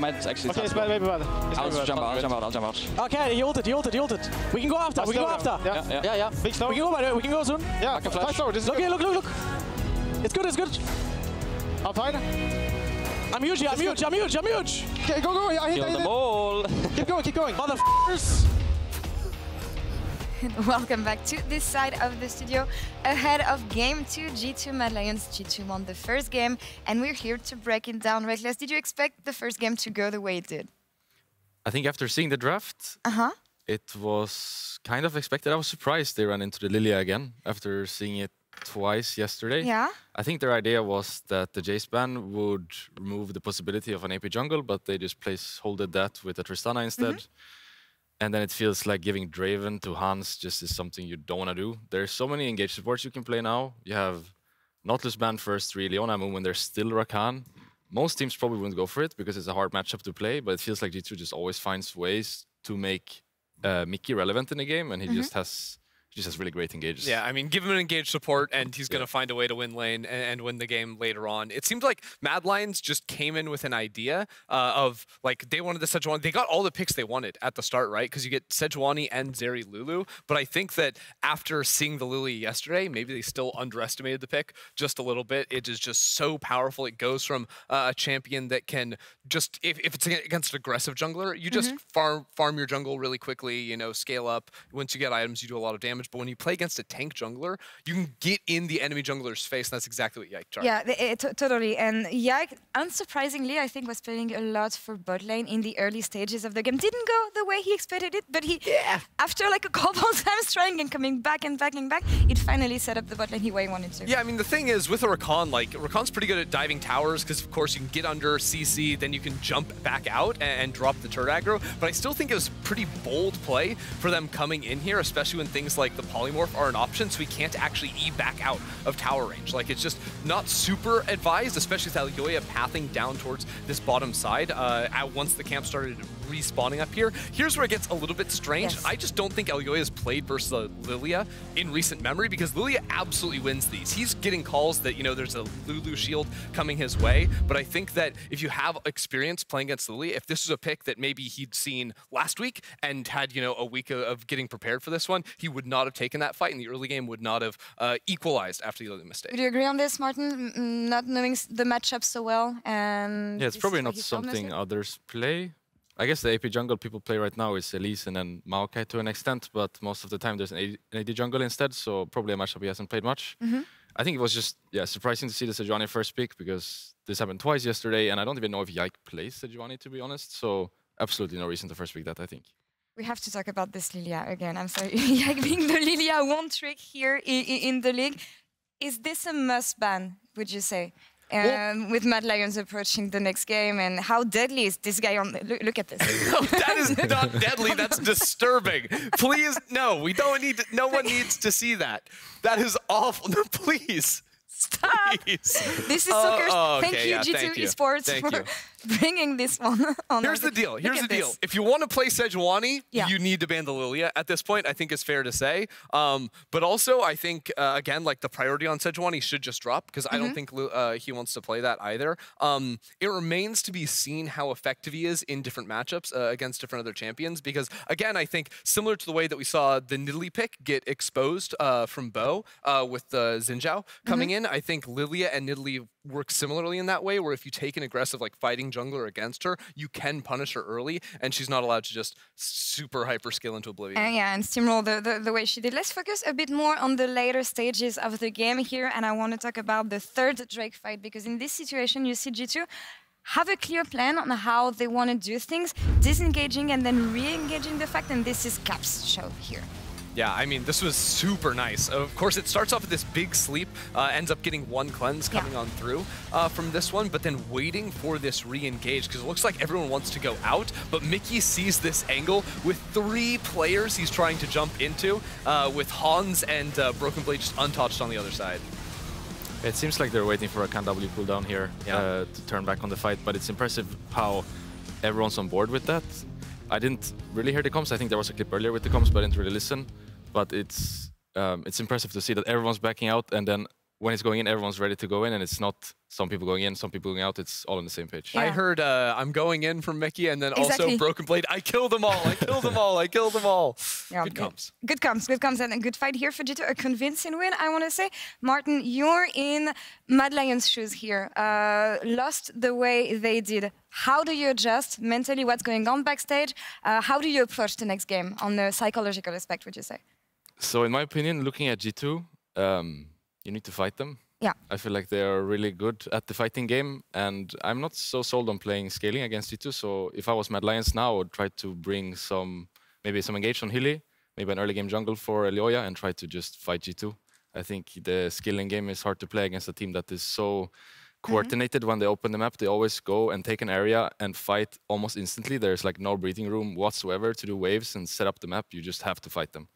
might actually. Okay, it's bad, maybe bad. I'll jump out, I'll jump out. Okay, he ulted. We can go after, Yeah. Big snow. We can go, by the way, we can go soon. Yeah, flash slow. Look here, look. It's good. I'm fine. I'm huge. Okay, go. I hit them all. Keep going. Motherfuckers. Welcome back to this side of the studio. Ahead of Game 2, G2 MAD Lions. G2 won the first game, and we're here to break it down. Rekkles, did you expect the first game to go the way it did? I think after seeing the draft, it was kind of expected. I was surprised they ran into the Lilia again after seeing it twice yesterday. Yeah. I think their idea was that the Jayce ban would remove the possibility of an AP jungle, but they just placeholded that with a Tristana instead. And then it feels like giving Draven to Hans just is something you don't want to do. There's so many engaged supports you can play now. You have Nautilus ban first, 3 Leona Moon when there's still Rakan. Most teams probably wouldn't go for it because it's a hard matchup to play, but it feels like G2 just always finds ways to make Mikyx relevant in the game, and he just has really great engages. Yeah, I mean, give him an engaged support, and he's going to find a way to win lane and win the game later on. It seemed like MAD Lions just came in with an idea of, like, they wanted the Sejuani. They got all the picks they wanted at the start, right? Because you get Sejuani and Zeri Lulu. But I think that after seeing the Lily yesterday, maybe they still underestimated the pick just a little bit. It is just so powerful. It goes from a champion that can just, if it's against an aggressive jungler, you just farm your jungle really quickly, you know, scale up. Once you get items, you do a lot of damage. But when you play against a tank jungler, you can get in the enemy jungler's face, and that's exactly what Yike tried. Yeah, totally. And Yike, unsurprisingly, I think was playing a lot for bot lane in the early stages of the game. Didn't go the way he expected it, but he, after like a couple of times trying and coming back and back, it finally set up the bot lane the way he wanted to. Yeah, I mean, the thing is, with a Rakan, like, Rakan's pretty good at diving towers, because, of course, you can get under CC, then you can jump back out and drop the turret aggro. But I still think it was pretty bold play for them coming in here, especially when things like the polymorph are an option, so he can't actually E back out of tower range. Like, it's just not super advised, especially with Elyoya pathing down towards this bottom side once the camp started respawning up here. Here's where it gets a little bit strange. I just don't think Elyoya's played versus Lilia in recent memory, because Lilia absolutely wins these. He's getting calls that, you know, there's a Lulu shield coming his way, but I think that if you have experience playing against Lilia, if this was a pick that maybe he'd seen last week and had, you know, a week of getting prepared for this one, he would not have taken that fight, and the early game would not have equalized after the Lilia mistake. Would you agree on this, Martin? Not knowing the matchup so well, and yeah, it's probably not something others play. I guess the AP jungle people play right now is Elise and then Maokai to an extent, but most of the time there's an AD jungle instead, so probably a matchup he hasn't played much. I think it was just surprising to see the Sejuani first pick, because this happened twice yesterday, and I don't even know if Yike plays Sejuani, to be honest, so absolutely no reason to first pick that, I think. We have to talk about this Lilia again. I'm sorry, Yike being the Lilia one trick here in the league. Is this a must ban, would you say? With MAD Lions approaching the next game, and how deadly is this guy on? Look at this. No, that is not deadly. That's disturbing. Please, no. We don't need. No one needs to see that. That is awful. No, please. Stop. Please. This is so cursed. Thank you, G2 thank you. Esports, for bringing this one on. Here's the deal. Here's the deal. If you want to play Sejuani, you need to ban the Lilia at this point, I think is fair to say. But also, I think, again, like, the priority on Sejuani should just drop, because I don't think he wants to play that either. It remains to be seen how effective he is in different matchups against different other champions, because, again, I think similar to the way that we saw the Nidalee pick get exposed from Bo with Xinjiao coming in, I think Lilia and Nidalee work similarly in that way, where if you take an aggressive, like, fighting jungler against her, you can punish her early, and she's not allowed to just super hyper scale into oblivion. Yeah, and steamroll the way she did. Let's focus a bit more on the later stages of the game here, and I want to talk about the third Drake fight, because in this situation, you see G2 have a clear plan on how they want to do things, disengaging and then re-engaging the fact, and this is Cap's show here. Yeah, I mean, this was super nice. Of course, it starts off with this big sleep, ends up getting one cleanse coming on through from this one, but then waiting for this re-engage, because it looks like everyone wants to go out, but Mikyx sees this angle with 3 players he's trying to jump into, with Hans and BrokenBlade just untouched on the other side. It seems like they're waiting for a Can W cooldown here to turn back on the fight, but it's impressive how everyone's on board with that. I didn't really hear the comms. I think there was a clip earlier with the comms, but I didn't really listen. But it's impressive to see that everyone's backing out, and then when it's going in, everyone's ready to go in, and it's not some people going in, some people going out. It's all on the same page. I heard I'm going in from Mikyx, and then Exactly. also BrokenBlade. I killed them all. I killed them all. I killed them all. Yeah, Good comms. Good comms, good comms, and a good fight here for G2. A convincing win, I want to say. Martin, you're in MAD Lions' shoes here. Lost the way they did. How do you adjust mentally? What's going on backstage? How do you approach the next game on the psychological aspect, would you say? So in my opinion, looking at G2, you need to fight them. Yeah. I feel like they are really good at the fighting game, and I'm not so sold on playing scaling against G2. So if I was MAD Lions now, I would try to bring maybe some engage on Hilly, maybe an early game jungle for Elyoya, and try to just fight G2. I think the skilling game is hard to play against a team that is so coordinated. When they open the map, they always go and take an area and fight almost instantly. There's like no breathing room whatsoever to do waves and set up the map. You just have to fight them.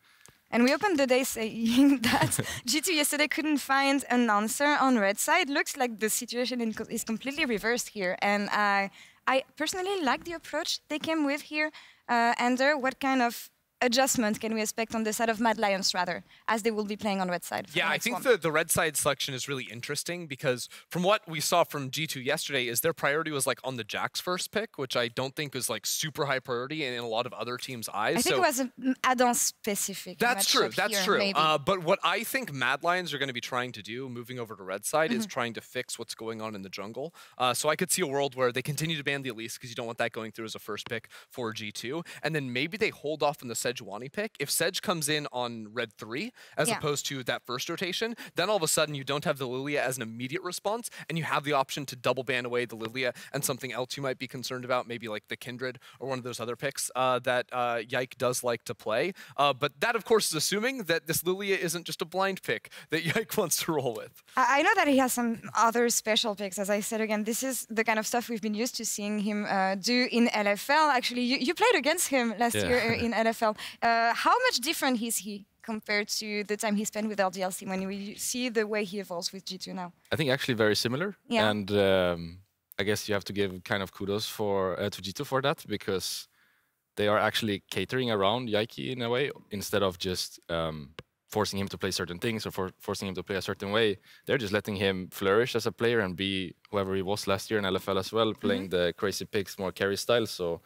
And we opened the day saying that G2 yesterday couldn't find an answer on red side. Looks like the situation is completely reversed here. And I personally like the approach they came with here. Ander, what kind of adjustment can we expect on the side of MAD Lions, rather, as they will be playing on red side? Yeah, I think the red side selection is really interesting because from what we saw from G2 yesterday is their priority was like on the Jack's first pick, which I don't think was like super high priority in a lot of other teams' eyes. I think it was an add-on specific. That's true. That's true. Maybe. But what I think MAD Lions are going to be trying to do, moving over to red side, is trying to fix what's going on in the jungle. So I could see a world where they continue to ban the Elise because you don't want that going through as a first pick for G2, and then maybe they hold off on the Sejuani pick. If Sej comes in on red 3 as opposed to that first rotation, then all of a sudden you don't have the Lilia as an immediate response, and you have the option to double ban away the Lilia and something else you might be concerned about, maybe like the Kindred or one of those other picks that Yike does like to play. But that, of course, is assuming that this Lilia isn't just a blind pick that Yike wants to roll with. I know that he has some other special picks. As I said again, this is the kind of stuff we've been used to seeing him do in LFL. Actually, you played against him last year in LFL. How much different is he compared to the time he spent with LDLC when we see the way he evolves with G2 now? I think actually very similar. Yeah. And I guess you have to give kind of kudos to G2 for that, because they are actually catering around Yike in a way, instead of just forcing him to play certain things or forcing him to play a certain way. They're just letting him flourish as a player and be whoever he was last year in LFL as well, playing the crazy picks, more carry style. So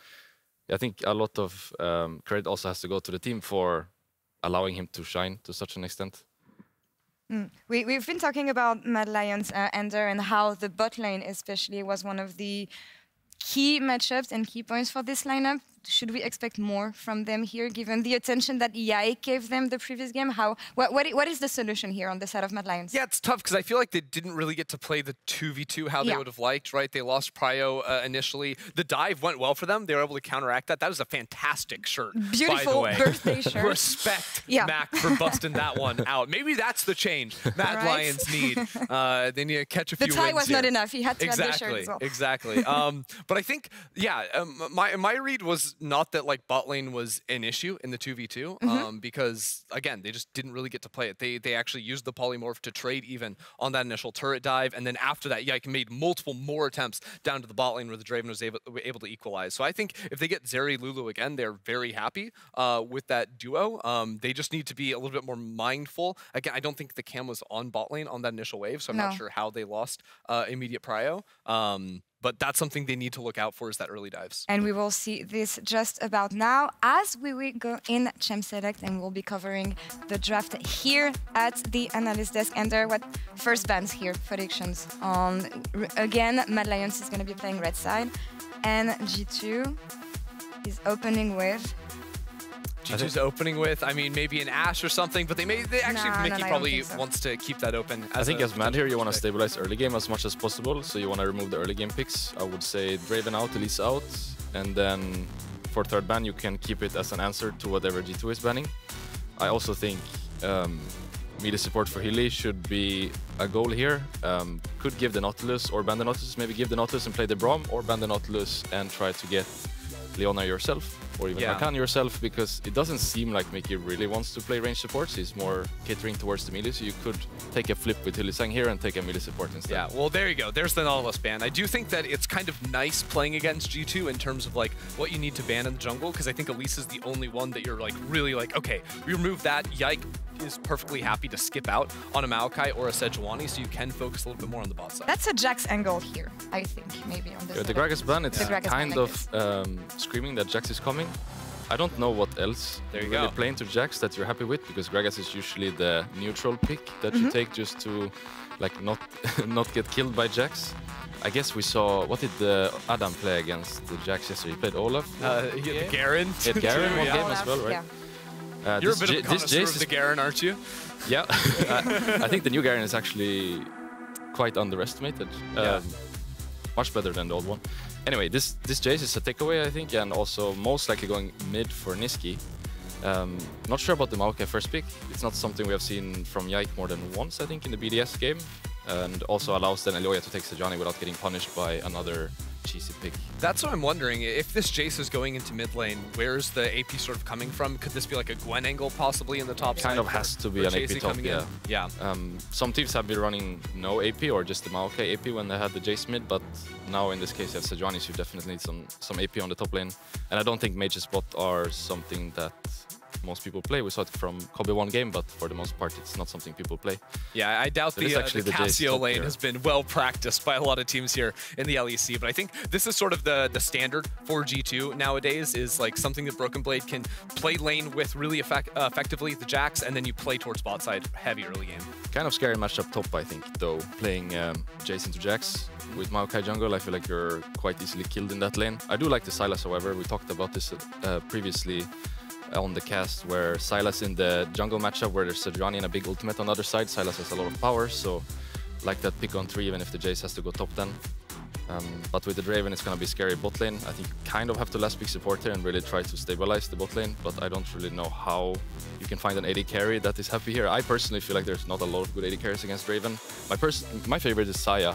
I think a lot of credit also has to go to the team for allowing him to shine to such an extent. We've been talking about MAD Lions, Ander, and how the bot lane especially was one of the key matchups and key points for this lineup. Should we expect more from them here, given the attention that Yike gave them the previous game? What is the solution here on the side of MAD Lions? Yeah, it's tough because I feel like they didn't really get to play the 2v2 how they would have liked, right? They lost Prio initially. The dive went well for them. They were able to counteract that. That was a fantastic shirt, Beautiful by the way. birthday shirt. Respect Mac for busting that one out. Maybe that's the change MAD Lions need. They need to catch a few wins. The tie was here. not enough. He had to add the shirt as well. Exactly. But I think, my read was not that like bot lane was an issue in the 2v2, because again, they just didn't really get to play it. They actually used the polymorph to trade even on that initial turret dive, and then after that, Yike made multiple more attempts down to the bot lane where the Draven was able to equalize. So I think if they get Zeri Lulu again, they're very happy with that duo. They just need to be a little bit more mindful. Again, I don't think the cam was on bot lane on that initial wave, so I'm not sure how they lost immediate prio. But that's something they need to look out for, is that early dives. And we will see this just about now as we will go in Champ Select, and we'll be covering the draft here at the Analyst desk. And there, what first bans here, predictions on, again, MAD Lions is going to be playing red side, and G2 is opening with... G2's opening with, I mean, maybe an Ashe or something, but Mikyx probably wants to keep that open. I think as MAD here, you want to stabilize early game as much as possible, so you want to remove the early game picks. I would say Draven out, Elise out, and then for third ban, you can keep it as an answer to whatever G2 is banning. I also think melee support for Hilly should be a goal here. Could give the Nautilus or ban the Nautilus, maybe give the Nautilus and play the Braum, or ban the Nautilus and try to get Leona yourself, or even Rakan yourself, because it doesn't seem like Mikyx really wants to play range supports. He's more catering towards the melee, so you could take a flip with Hylissang here and take a melee support instead. Yeah, well, there you go. There's the Nautilus ban. I do think that it's kind of nice playing against G2 in terms of like what you need to ban in the jungle, because I think Elise is the only one that you're like really like, okay, we remove that, Yike is perfectly happy to skip out on a Maokai or a Sejuani, so you can focus a little bit more on the bot side. That's a Jax angle here, I think, maybe on this. Yeah, the Gragas ban, it's kind of like screaming that Jax is coming. I don't know what else there you really go. playing to Jax that you're happy with, because Gragas is usually the neutral pick that you take just to like not get killed by Jax. I guess we saw, what did Adam play against the Jax yesterday? He played Olaf? He had the Garen. He had Garen one game as well, right? Yeah. You're a bit of a connoisseur of the Garen, aren't you? Yeah, I think the new Garen is actually quite underestimated. Much better than the old one. Anyway, this Jayce is a takeaway, I think, and also most likely going mid for Nisqy. Not sure about the Maokai first pick. It's not something we have seen from Yike more than once, I think, in the BDS game. And also allows then Elyoya to take Sejuani without getting punished by another cheesy pick. That's what I'm wondering. If this Jayce is going into mid lane, where's the AP sort of coming from? Could this be like a Gwen angle possibly in the top side? Kind of has to be an AP top, yeah. Yeah. Some teams have been running no AP or just the Maokai AP when they had the Jayce mid, but now in this case you have Sejuani, so you definitely need some AP on the top lane. And I don't think mages bot are something that most people play. We saw it from Kobe one game, but for the most part, it's not something people play. Yeah, I doubt so the Cassio lane here has been well practiced by a lot of teams here in the LEC, but I think this is sort of the standard for G2 nowadays, is like something that BrokenBlade can play lane with really effectively, the Jax, and then you play towards bot side heavy early game. Kind of scary matchup top, I think, though, playing Jayce into Jax. With Maokai jungle, I feel like you're quite easily killed in that lane. I do like the Sylas, however. We talked about this previously on the cast, where Sylas in the jungle matchup where there's Sejuani and a big ultimate on the other side, Sylas has a lot of power, so like that pick on 3 even if the Jayce has to go top 10. But with the Draven it's gonna be scary bot lane. I think you kind of have to last pick support here and really try to stabilize the bot lane, but I don't really know how you can find an AD carry that is happy here. I personally feel like there's not a lot of good AD carries against Draven. My favorite is Saya,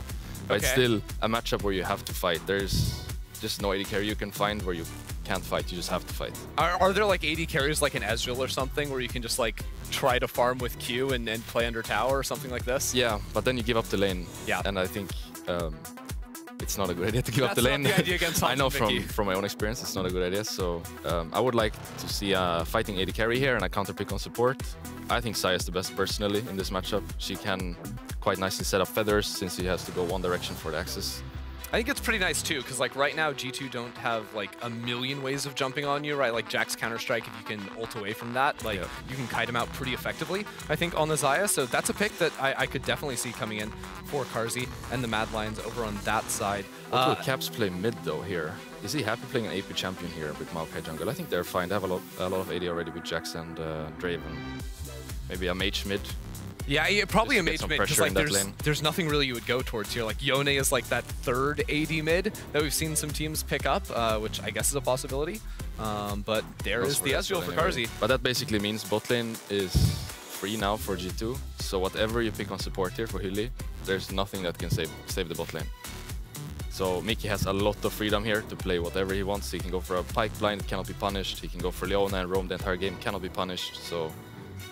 but it's still a matchup where you have to fight. There's just no AD carry you can find where you can't fight, you just have to fight. Are there like AD carries like an Ezreal or something where you can just like try to farm with Q and play under tower or something like this? Yeah, but then you give up the lane. Yeah. And I think it's not a good idea to give up the lane. Not the idea against I know from my own experience it's not a good idea, so I would like to see a fighting AD carry here and a counter pick on support. I think Saya is the best personally in this matchup. She can quite nicely set up feathers since he has to go one direction for the axis. I think it's pretty nice too, because like right now G2 don't have like a million ways of jumping on you, right? Like Jax Counter-Strike, if you can ult away from that, like you can kite him out pretty effectively, I think, on the Xayah. So that's a pick that I could definitely see coming in for Carzzy and the Mad Lions over on that side. What will Caps play mid though here? Is he happy playing an AP champion here with Maokai jungle? I think they're fine. They have a lot of AD already with Jax and Draven. Maybe a mage mid. Yeah, probably a mage mid, because like there's nothing really you would go towards here. Like Yone is like that third AD mid that we've seen some teams pick up, which I guess is a possibility. But there is the Ezreal for Carzzy. But that basically means bot lane is free now for G2. So whatever you pick on support here for Hyli, there's nothing that can save the bot lane. So Mikyx has a lot of freedom here to play whatever he wants. He can go for a pike blind, cannot be punished. He can go for Leona and roam the entire game, cannot be punished. So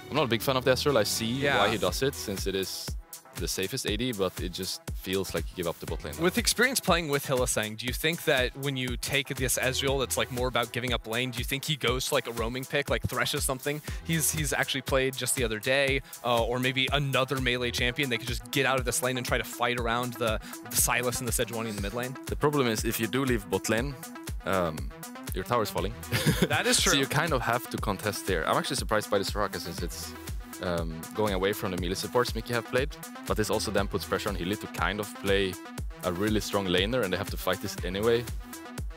I'm not a big fan of the Ezreal. I see why he does it, since it is the safest AD, but it just feels like you give up the bot lane. With experience playing with Hylissang, do you think that when you take this Ezreal that's like more about giving up lane, do you think he goes to like a roaming pick, like Thresh is something he's actually played just the other day, or maybe another melee champion, they could just get out of this lane and try to fight around the Sylas and the Sejuani in the mid lane? The problem is if you do leave bot lane, your tower is falling. That is true. So you kind of have to contest there. I'm actually surprised by the Soraka, since it's going away from the melee supports Mikyx have played, but this also then puts pressure on Hyli to kind of play a really strong laner, and they have to fight this anyway,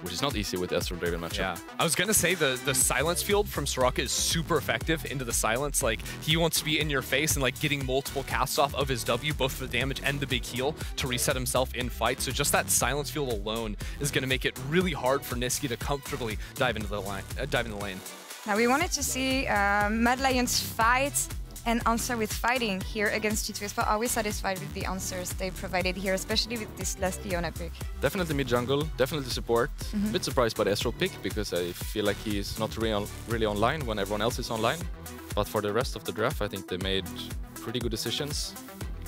which is not easy with the Ezreal Draven matchup. Yeah, I was gonna say the silence field from Soraka is super effective into the silence. Like, he wants to be in your face and like getting multiple casts off of his W, both for the damage and the big heal, to reset himself in fight. So just that silence field alone is gonna make it really hard for Nisqy to comfortably dive into the lane. Now we wanted to see Mad Lions fight and answer with fighting here against G2, but are we satisfied with the answers they provided here, especially with this last Leona pick? Definitely mid jungle, definitely support. A bit surprised by the Ezreal pick, because I feel like he's not really online when everyone else is online. But for the rest of the draft, I think they made pretty good decisions.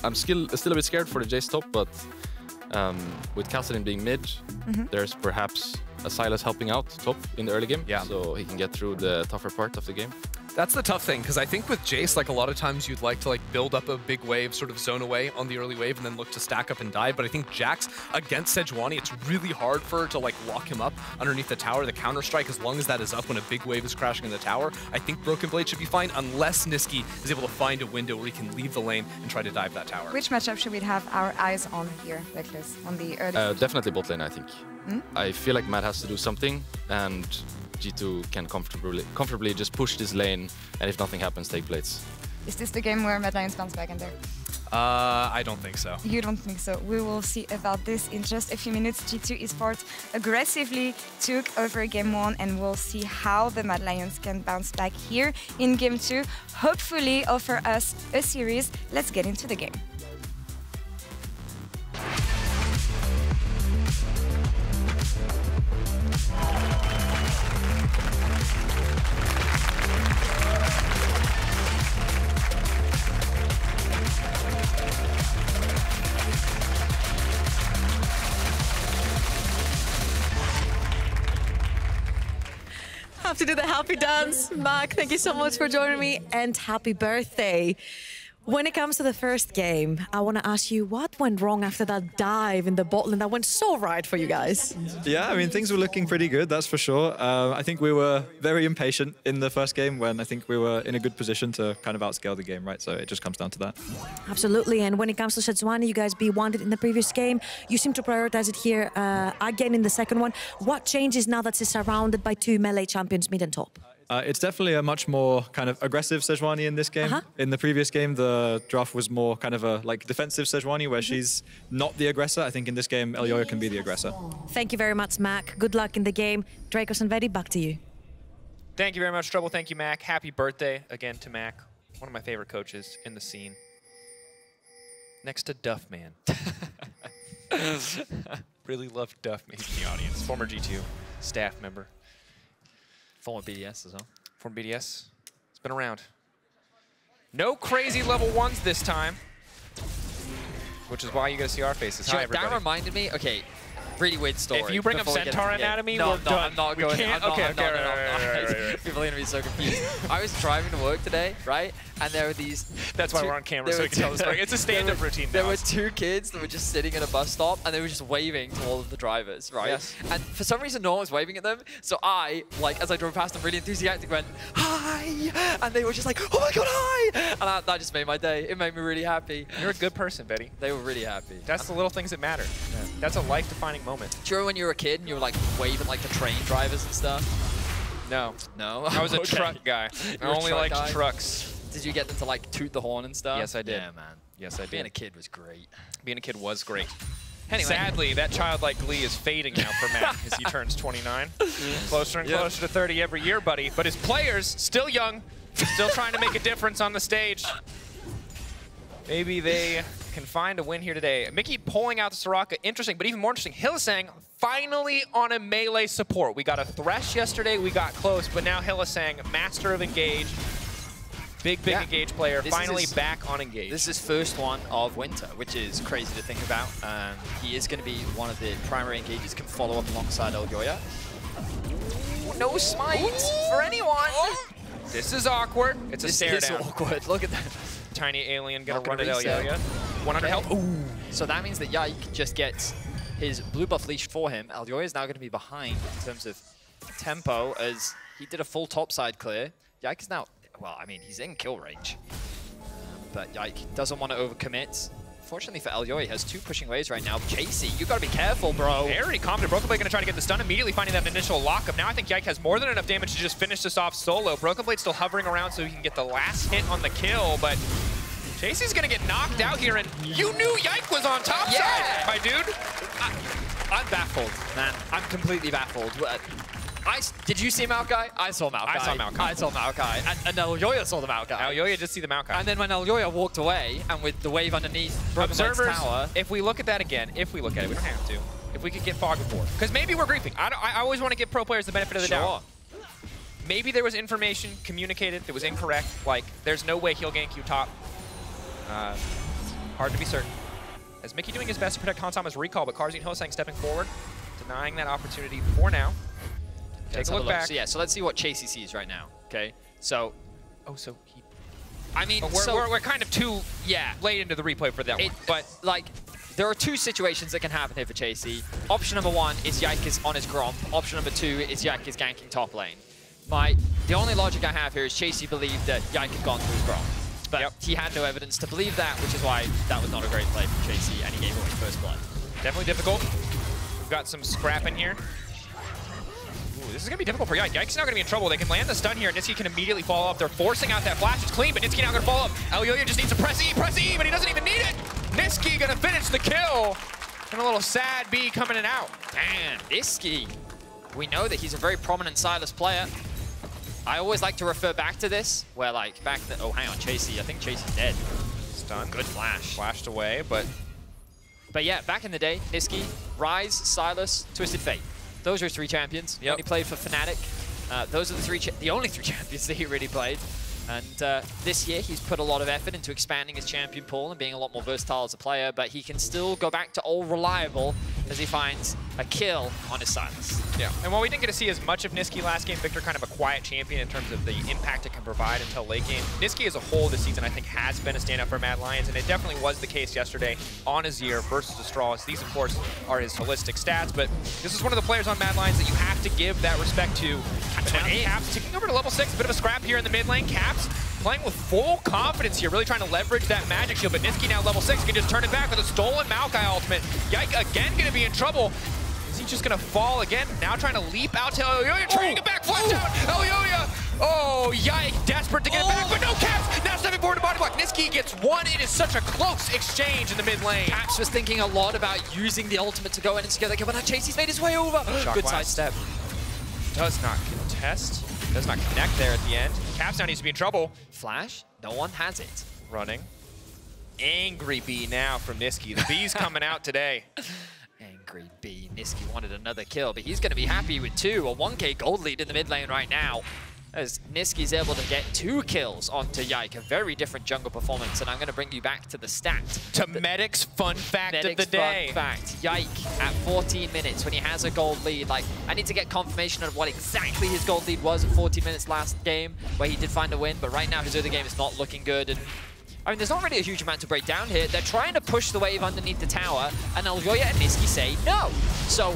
I'm still a bit scared for the Jayce top, but with Kasssadin being mid, there's perhaps a Sylas helping out top in the early game, so he can get through the tougher part of the game. That's the tough thing, because I think with Jayce, like a lot of times you'd like to like build up a big wave, sort of zone away on the early wave, and then look to stack up and dive. But I think Jax against Sejuani, it's really hard for her to like lock him up underneath the tower. The counter strike, as long as that is up when a big wave is crashing in the tower, I think BrokenBlade should be fine, unless Nisqy is able to find a window where he can leave the lane and try to dive that tower. Which matchup should we have our eyes on here, Rekkles, on the early? Definitely bot lane, I think. I feel like MAD has to do something, and G2 can comfortably just push this lane, and if nothing happens, take plates. Is this the game where MAD Lions bounce back in there? I don't think so. You don't think so? We will see about this in just a few minutes. G2 Esports aggressively took over game 1, and we'll see how the MAD Lions can bounce back here in game 2. Hopefully offer us a series. Let's get into the game. Have to do the happy dance. Mac, thank you so much for joining me, and happy birthday. When it comes to the first game, I want to ask you what went wrong after that dive in the bot lane that went so right for you guys? Yeah, I mean, things were looking pretty good, that's for sure. I think we were very impatient in the first game when I think we were in a good position to kind of outscale the game, right? So it just comes down to that. Absolutely, and when it comes to Sejuani, you guys B1'd it in the previous game. You seem to prioritize it here again in the second one. What changes now that it's surrounded by 2 melee champions mid and top? It's definitely a much more kind of aggressive Sejuani in this game. In the previous game, the draft was more kind of a like defensive Sejuani where she's not the aggressor. I think in this game, Elyoya can be the aggressor. Thank you very much, Mac. Good luck in the game. Drakos and Vedi, back to you. Thank you very much, Trouble. Thank you, Mac. Happy birthday again to Mac. One of my favorite coaches in the scene. Next to Duffman. Really love Duffman. He's in the audience. Former G2 staff member. Former BDS as well. Former BDS. It's been around. No crazy level 1s this time. Which is why you gotta see our faces. Hi, everybody. That reminded me, okay, really weird story. If you bring up Centaur Anatomy, no, we're done. I'm not going. Right. People are gonna be so confused. I was driving to work today, right? And there were these. That's why we're on camera, so we can tell the story. It's a stand-up routine. There were 2 kids that were just sitting at a bus stop, and they were just waving to all of the drivers, right? Yes. And for some reason, no one was waving at them. So I, like, as I drove past them, really enthusiastic, went, "Hi!" And they were just like, "Oh my god, hi!" And that just made my day. It made me really happy. You're a good person, Betty. They were really happy. That's the little things that matter. Yeah. That's a life-defining moment. Do you remember when you were a kid and you were like waving like the train drivers and stuff? No. No? I was a Okay. truck guy. I were a only truck liked guy? trucks. Did you get them to like toot the horn and stuff? Yes, I did. Yeah, man. Yes, I did. Being a kid was great. Being a kid was great. Anyway. Sadly, that childlike glee is fading now for Matt as he turns 29. Closer and closer to 30 every year, buddy. But his players, still young, still trying to make a difference on the stage. Maybe they can find a win here today. Mikyx pulling out the Soraka, interesting, but even more interesting, Hylissang finally on a melee support. We got a Thresh yesterday, we got close, but now Hylissang, master of Engage. Big Engage player, finally back on Engage. This is his first one of Winter, which is crazy to think about. He is going to be one of the primary engages, can follow up alongside Elyoya. No smite for anyone. This is awkward. It's a stare down. down. Awkward. Look at that. Tiny alien gonna Not run gonna at Elyoya. 100 health. Ooh. So that means that Yike just gets his blue buff leashed for him. Elyoya is now going to be behind in terms of tempo as he did a full topside clear. Yike is now, well, I mean, he's in kill range. But Yike doesn't want to overcommit. Fortunately for Elyoya, he has 2 pushing waves right now. Chasy, you gotta be careful, bro. Very confident. BrokenBlade gonna try to get the stun, immediately finding that initial lockup. Now I think Yike has more than enough damage to just finish this off solo. BrokenBlade still hovering around so he can get the last hit on the kill, but Chasy's gonna get knocked out here, and you knew Yike was on top side, my dude. I'm baffled, man. I'm completely baffled. Did you see Maokai? I saw Maokai. I saw Maokai. I saw Maokai. And Elyoya saw the Maokai. Elyoya did see the Maokai. And then when Elyoya walked away, and with the wave underneath Observers, tower, if we look at that again, we don't have to. If we could get Fog of War. Because maybe we're griefing. I always want to give pro players the benefit of the doubt. Maybe there was information communicated that was incorrect. Like, there's no way he'll gank you top. Hard to be certain. As Mikyx doing his best to protect Hansama's recall, but Carzzy and Hylissang stepping forward, denying that opportunity for now. Take a look back. So yeah, so let's see what Chasy sees right now, okay? So Oh, so he... I mean, we're kind of too late into the replay for that one. But, like, there are two situations that can happen here for Chasy. Option number one is Yike is on his Gromp. Option number two is Yike is ganking top lane. The only logic I have here is Chasy believed that Yike had gone through his Gromp. But he had no evidence to believe that, which is why that was not a great play from Chasy, and he gave away first blood. Definitely difficult. We've got some scrap in here. Ooh, this is going to be difficult for Yike. Yike's now going to be in trouble. They can land the stun here, and Nisqy can immediately follow up. They're forcing out that flash. It's clean, but Nisqy now going to follow up. Elyoya just needs to press E, but he doesn't even need it. Nisqy going to finish the kill. And a little sad B coming in out. Damn, Nisqy. We know that he's a very prominent Sylas player. I always like to refer back to this, where like back then, oh, hang on, Chasy. I think Chasy's dead. Stunned. Good flash. Flashed away, but yeah, back in the day, Nisqy, Ryze, Sylas, Twisted Fate. Those are his 3 champions. He only played for Fnatic. Those are the only 3 champions that he really played. And this year, he's put a lot of effort into expanding his champion pool and being a lot more versatile as a player, but he can still go back to old reliable as he finds a kill on his Sylas. Yeah, and while we didn't get to see as much of Nisqy last game, Victor kind of a quiet champion in terms of the impact it can provide until late game. Nisqy as a whole this season, I think, has been a standout for MAD Lions, and it definitely was the case yesterday on Azir versus Astralis. These, of course, are his holistic stats, but this is one of the players on MAD Lions that you have to give that respect to. Caps ticking over to level 6, a bit of a scrap here in the mid lane. Caps playing with full confidence here, really trying to leverage that magic shield, but Nisqy now level 6 can just turn it back with a stolen Maokai ultimate. Yike again gonna be in trouble. Is he just gonna fall again? Now trying to leap out to Elyoya, trying to get back, flash out, Elyoya! Oh, Yike, desperate to get back, but no Caps! Now stepping forward to body block. Nisqy gets one. It is such a close exchange in the mid lane. Caps was thinking a lot about using the ultimate to go in and secure the kill, but now Chasy's made his way over. Good sidestep. Does not contest. Does not connect there at the end. Caps now needs to be in trouble. Flash, no one has it. Running. Angry B now from Nisqy. The B's coming out today. Angry B. Nisqy wanted another kill, but he's going to be happy with 2. A 1k gold lead in the mid lane right now, as Nisqy's able to get 2 kills onto Yike. A very different jungle performance, and I'm going to bring you back to the stat. To Medic's fun fact of the day. Fun fact. Yike at 14 minutes when he has a gold lead. Like, I need to get confirmation of what exactly his gold lead was at 14 minutes last game, where he did find a win, but right now his other game is not looking good. And I mean, there's not really a huge amount to break down here. They're trying to push the wave underneath the tower, and Elyoya and Nisqy say no. So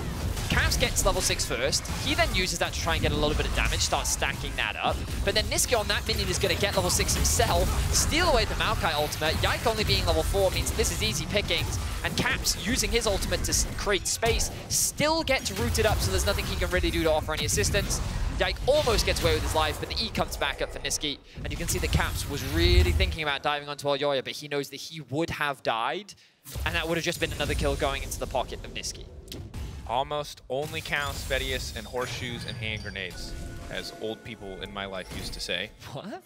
Caps gets level 6 first. He then uses that to try and get a little bit of damage, start stacking that up. But then Nisqy on that minion is going to get level 6 himself, steal away the Maokai ultimate. Yike only being level 4 means this is easy pickings. And Caps, using his ultimate to create space, still gets rooted up, so there's nothing he can really do to offer any assistance. Yike almost gets away with his life, but the E comes back up for Nisqy. And you can see that Caps was really thinking about diving onto Elyoya, but he knows that he would have died, and that would have just been another kill going into the pocket of Nisqy. Almost only counts Vedius and horseshoes and hand grenades, as old people in my life used to say. What?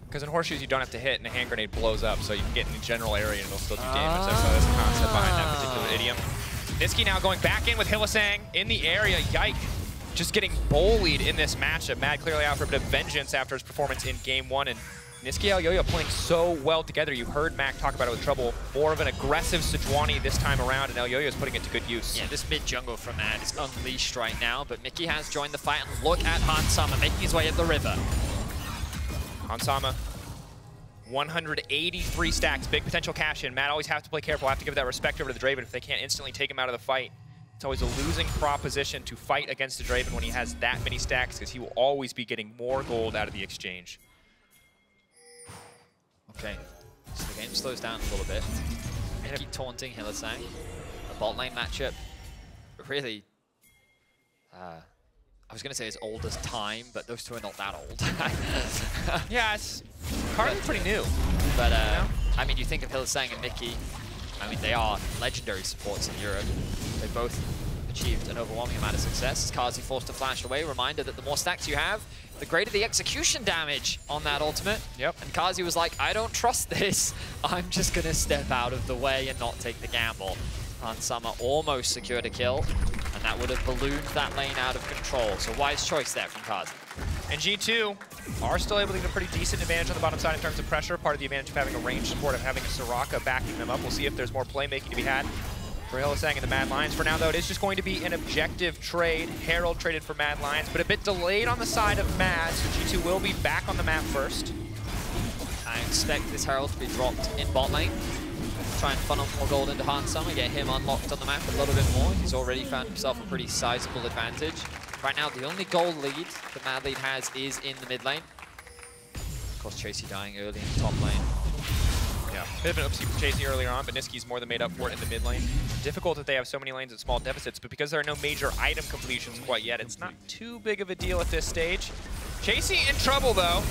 Because in horseshoes you don't have to hit and a hand grenade blows up, so you can get in a general area and it'll still do damage. That's the concept behind that particular idiom. Nisqy now going back in with Hylissang in the area. Yike just getting bullied in this matchup. MAD clearly out for a bit of vengeance after his performance in game 1, and Nisqy and Elyoya playing so well together. You heard Mac talk about it with Trouble. More of an aggressive Sejuani this time around, and Elyoya is putting it to good use. Yeah, this mid jungle from MAD is unleashed right now, but Mikyx has joined the fight, and look at Hansama making his way up the river. Hansama, 183 stacks, big potential cash in. MAD always have to play careful, have to give that respect over to the Draven if they can't instantly take him out of the fight. It's always a losing proposition to fight against the Draven when he has that many stacks, because he will always be getting more gold out of the exchange. Okay, so the game slows down a little bit. Mikyx taunting Hylissang. The bot lane matchup, really, I was going to say as old as time, but those two are not that old. Yeah, it's Carzzy's pretty new. But, I mean, you think of Hylissang and Mikyx, I mean, they are legendary supports in Europe. They both achieved an overwhelming amount of success. Carzzy forced to flash away. Reminder that the more stacks you have, the greater the execution damage on that ultimate. Yep. And Carzzy was like, I don't trust this. I'm just going to step out of the way and not take the gamble. Hansama almost secured a kill, and that would have ballooned that lane out of control. So wise choice there from Carzzy. And G2 are still able to get a pretty decent advantage on the bottom side in terms of pressure. Part of the advantage of having a range support, of having a Soraka backing them up. We'll see if there's more playmaking to be had for Hylissang and the MAD Lions. For now, though, it is just going to be an objective trade. Herald traded for MAD Lions, but a bit delayed on the side of MAD, so G2 will be back on the map first. I expect this Herald to be dropped in bot lane. Try and funnel more gold into Hylissang, get him unlocked on the map a little bit more. He's already found himself a pretty sizable advantage. Right now, the only gold lead that Mad Lead has is in the mid lane. Of course, Chasy dying early in the top lane. Yeah, bit of an oopsie for Chasy earlier on, but Nisqy's more than made up for it in the mid lane. Difficult that they have so many lanes at small deficits, but because there are no major item completions quite yet, it's not too big of a deal at this stage. Chasy in trouble, though.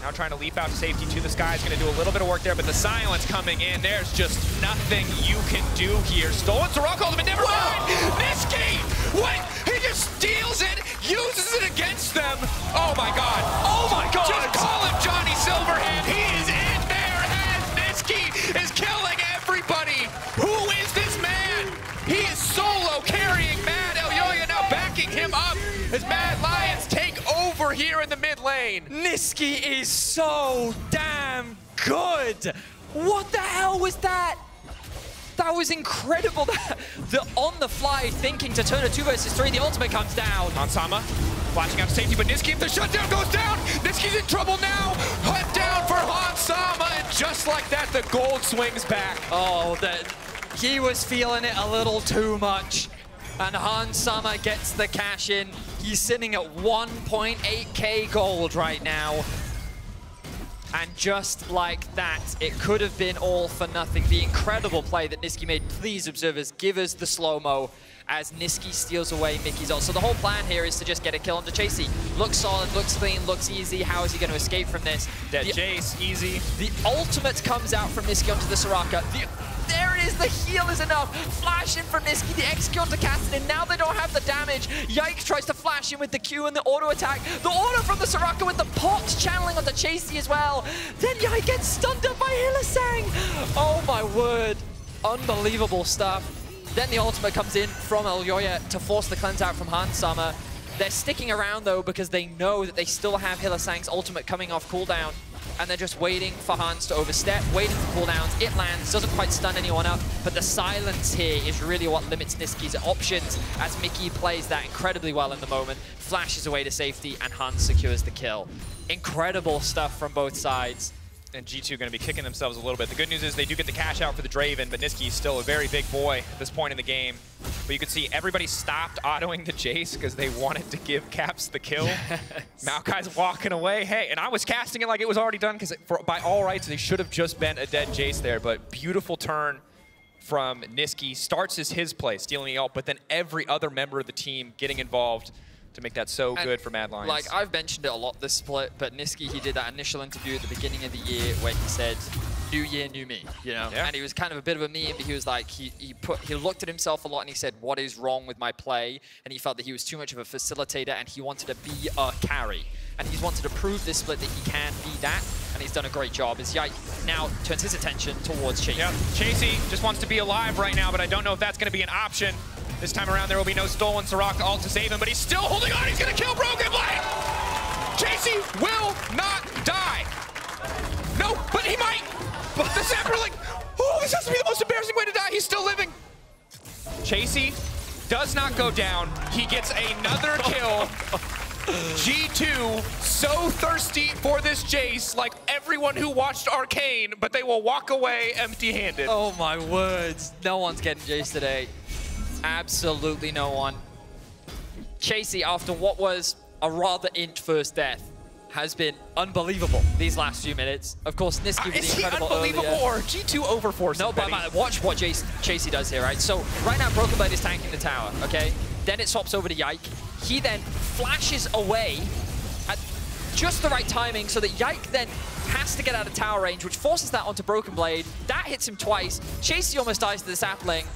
Now trying to leap out to safety to the sky is going to do a little bit of work there, but the silence coming in, there's just nothing you can do here. Stolen Soraka ultimate, never mind! Nisqy! What? He just steals it, uses it against them! Oh my god! Oh my god! Just call him Johnny Silverhand! He is in there as Nisqy is killing everybody! Who is this man? He is solo carrying Mad. Elyoya now backing him up as Mad Lions take over here in the mid lane. Nisqy is so damn good! What the hell was that? That was incredible. The on-the-fly thinking to turn a 2 versus 3, the ultimate comes down. Hansama flashing out to safety, but Nisqy, if the shutdown goes down, Nisqy's in trouble now. Hunt down for Hansama, and just like that, the gold swings back. Oh, he was feeling it a little too much. And Hansama gets the cash in. He's sitting at 1.8k gold right now. And just like that, it could have been all for nothing. The incredible play that Nisqy made. Please, observers, give us the slow-mo as Nisqy steals away Mikyx's ult. So the whole plan here is to just get a kill onto Chasy. Looks solid, looks clean, looks easy. How is he going to escape from this? Dead Jayce, easy. The ultimate comes out from Nisqy onto the Soraka. There it is, the heal is enough. Flash in from Nisqy, the execute to Casssadin. Now they don't have the damage. Yike tries to flash in with the Q and the auto attack. The auto from the Soraka with the pot channeling onto Chasy as well. Then Yike gets stunned up by Hylissang. Oh my word. Unbelievable stuff. Then the ultimate comes in from Elyoya to force the cleanse out from Hansama. They're sticking around though because they know that they still have Hylissang's ultimate coming off cooldown. And they're just waiting for Hans to overstep, waiting for cooldowns. It lands, doesn't quite stun anyone up, but the silence here is really what limits Nisqy's options as Mikyx plays that incredibly well in the moment, flashes away to safety, and Hans secures the kill. Incredible stuff from both sides. And G2 going to be kicking themselves a little bit. The good news is they do get the cash out for the Draven, but Nisqy is still a very big boy at this point in the game. But you can see everybody stopped autoing the Jayce because they wanted to give Caps the kill. Maokai's walking away. Hey, and I was casting it like it was already done because by all rights, they should have just been a dead Jayce there. But beautiful turn from Nisqy. Starts as his play, stealing the ult, but then every other member of the team getting involved to make that so good for Mad Lions. Like, I've mentioned it a lot this split, but Nisqy, he did that initial interview at the beginning of the year where he said, new year, new me, you know? Yeah. And he was kind of a bit of a meme, but he was like, he looked at himself a lot and he said, what is wrong with my play? And he felt that he was too much of a facilitator and he wanted to be a carry. And he's wanted to prove this split that he can be that, and he's done a great job as Yike now turns his attention towards Chasy. Yeah, Chasy just wants to be alive right now, but I don't know if that's going to be an option. This time around, there will be no stolen Soraka ult to save him, but he's still holding on. He's going to kill BrokenBlade. Chasy will not die. No, but he might. But the Zeppelin, oh, this has to be the most embarrassing way to die. He's still living. Chasy does not go down. He gets another kill. G2 so thirsty for this Jayce, like everyone who watched Arcane, but they will walk away empty-handed. Oh my words. No one's getting Jayce today. Absolutely no one. Chasy, after what was a rather int first death, has been unbelievable these last few minutes. Of course, Nisqy with the incredible unbelievable earlier. Or G2 overforced. No, but watch what Chasy does here, right? So right now, BrokenBlade is tanking the tower, okay? Then it swaps over to Yike. He then flashes away at just the right timing so that Yike then has to get out of tower range, which forces that onto BrokenBlade. That hits him twice. Chasy almost dies to the sapling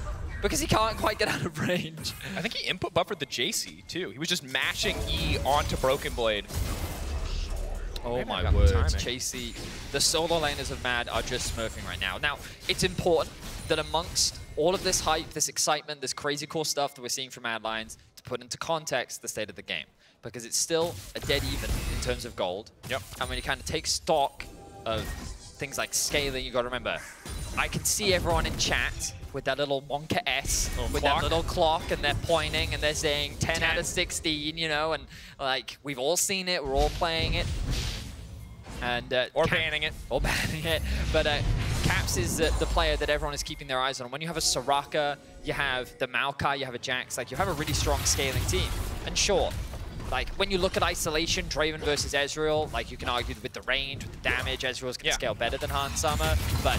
because he can't quite get out of range. I think he input buffered the Jayce too. He was just mashing E onto BrokenBlade. Oh my words, Chasy. The solo laners of MAD are just smurfing right now. Now, it's important that amongst all of this hype, this excitement, this crazy cool stuff that we're seeing from MAD Lions, to put into context the state of the game. Because it's still a dead even in terms of gold. Yep. And when you kind of take stock of things like scaling, you got to remember, I can see everyone in chat with that little Wonka S, with that little clock, and they're pointing and they're saying 10 out of 16, you know, and like we've all seen it, we're all playing it. And, or banning it. Or banning it. But Caps is the player that everyone is keeping their eyes on. When you have a Soraka, you have the Maokai, you have a Jax, like you have a really strong scaling team. And sure, like when you look at isolation, Draven versus Ezreal, like you can argue with the range, with the damage, Ezreal's going to scale better than Handsama, but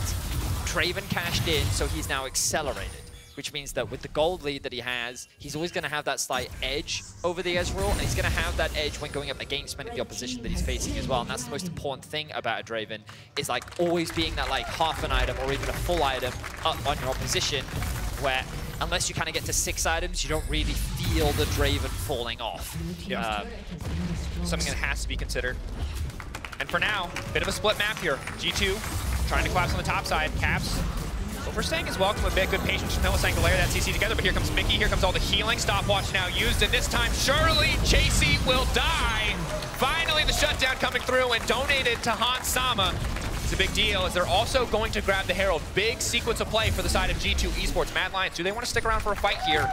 Draven cashed in, so he's now accelerated, which means that with the gold lead that he has, he's always going to have that slight edge over the Ezreal, and he's going to have that edge when going up against many of the opposition that he's facing as well. And that's the most important thing about a Draven, is like always being that like half an item or even a full item up on your opposition, where unless you kind of get to 6 items, you don't really feel the Draven falling off. Something that has to be considered. And for now, bit of a split map here. G2 trying to collapse on the top side. Caps overstaying is welcome, a bit good patience from Hylissang to layer that CC together, but here comes Mikyx, here comes all the healing. Stopwatch now used, and this time surely Chasy will die. Finally the shutdown coming through and donated to Handsama. It's a big deal as they're also going to grab the Herald. Big sequence of play for the side of G2 Esports. MAD Lions, do they want to stick around for a fight here?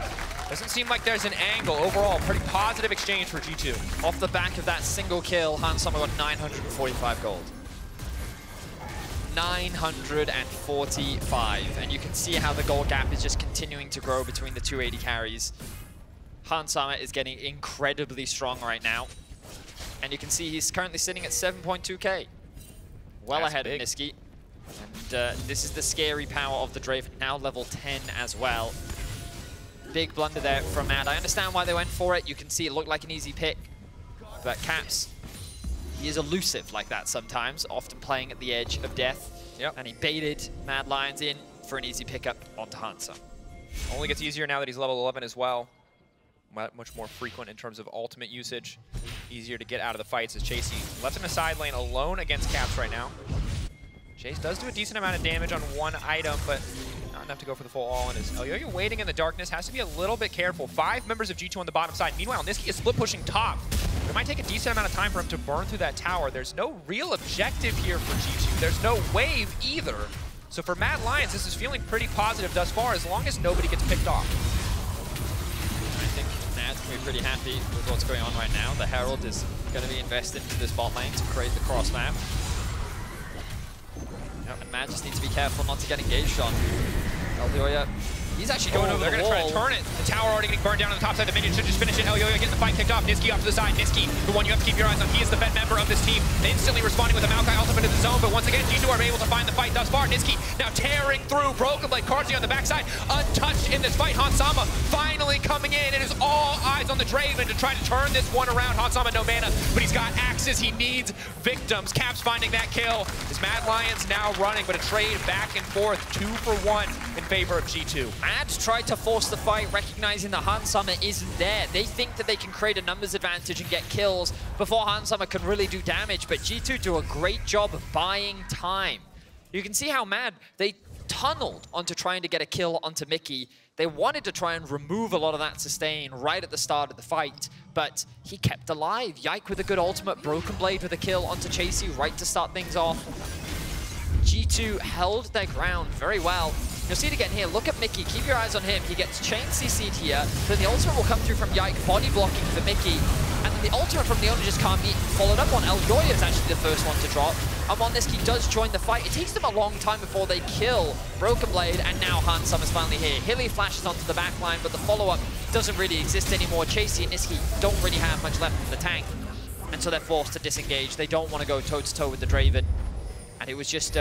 Doesn't seem like there's an angle. Overall, pretty positive exchange for G2. Off the back of that single kill, Handsama got 945 gold. 945, and you can see how the gold gap is just continuing to grow between the two AD carries. Handsama is getting incredibly strong right now, and you can see he's currently sitting at 7.2k, well ahead of Nisqy. And this is the scary power of the Draven, now level 10 as well. Big blunder there from MAD. I understand why they went for it. You can see it looked like an easy pick, but Caps, he is elusive like that sometimes, often playing at the edge of death. Yep. And he baited MAD Lions in for an easy pickup onto Hansa. Only gets easier now that he's level 11 as well. Much more frequent in terms of ultimate usage. Easier to get out of the fights as Chasy left in the side lane alone against Caps right now. Jayce does do a decent amount of damage on one item, but not enough to go for the full all-in. Is Elyoya waiting in the darkness, has to be a little bit careful. 5 members of G2 on the bottom side. Meanwhile, Nisqy is split pushing top. It might take a decent amount of time for him to burn through that tower. There's no real objective here for G2. There's no wave either. So for MAD Lions, this is feeling pretty positive thus far, as long as nobody gets picked off. I think MAD's going to be pretty happy with what's going on right now. The Herald is going to be invested into this bot lane to create the cross map. And MAD just needs to be careful not to get engaged on. Elyoya, he's actually going over the wall. They're going to try to turn it. The tower already getting burned down on the top side. The minion should just finish it. Elyoya getting the fight kicked off. Nisqy off to the side. Nisqy, the one you have to keep your eyes on. He is the Fed member of this team. Instantly responding with a Maokai ultimate into the zone, but once again, G2 are able to find the fight thus far. Nisqy now tearing through. BrokenBlade, Carzzy on the backside, untouched in this fight. Handsama finally coming in. It is all eyes on the Draven to try to turn this one around. Handsama no mana, but he's got axes. He needs victims. Caps finding that kill. His MAD Lions now running, but a trade back and forth, 2 for 1 in favor of G2. MAD tried to force the fight, recognizing that Handsama isn't there. They think that they can create a numbers advantage and get kills before Handsama can really do damage, but G2 do a great job of buying time. You can see how MAD, they tunneled onto trying to get a kill onto Mikyx. They wanted to try and remove a lot of that sustain right at the start of the fight, but he kept alive. Yike with a good ultimate, BrokenBlade with a kill onto Chasy right to start things off. G2 held their ground very well. You'll see it again here. Look at Mikyx. Keep your eyes on him. He gets chain CC'd here. Then the ultimate will come through from Yike, body blocking for Mikyx. And then the ultimate from Leona just can't be followed up on. Elyoya is actually the first one to drop. And while Nisqy does join the fight, it takes them a long time before they kill BrokenBlade. And now Handsama is finally here. Hilly flashes onto the back line, but the follow-up doesn't really exist anymore. Chasy and Nisqy don't really have much left in the tank. And so they're forced to disengage. They don't want to go toe-to-toe with the Draven. And it was just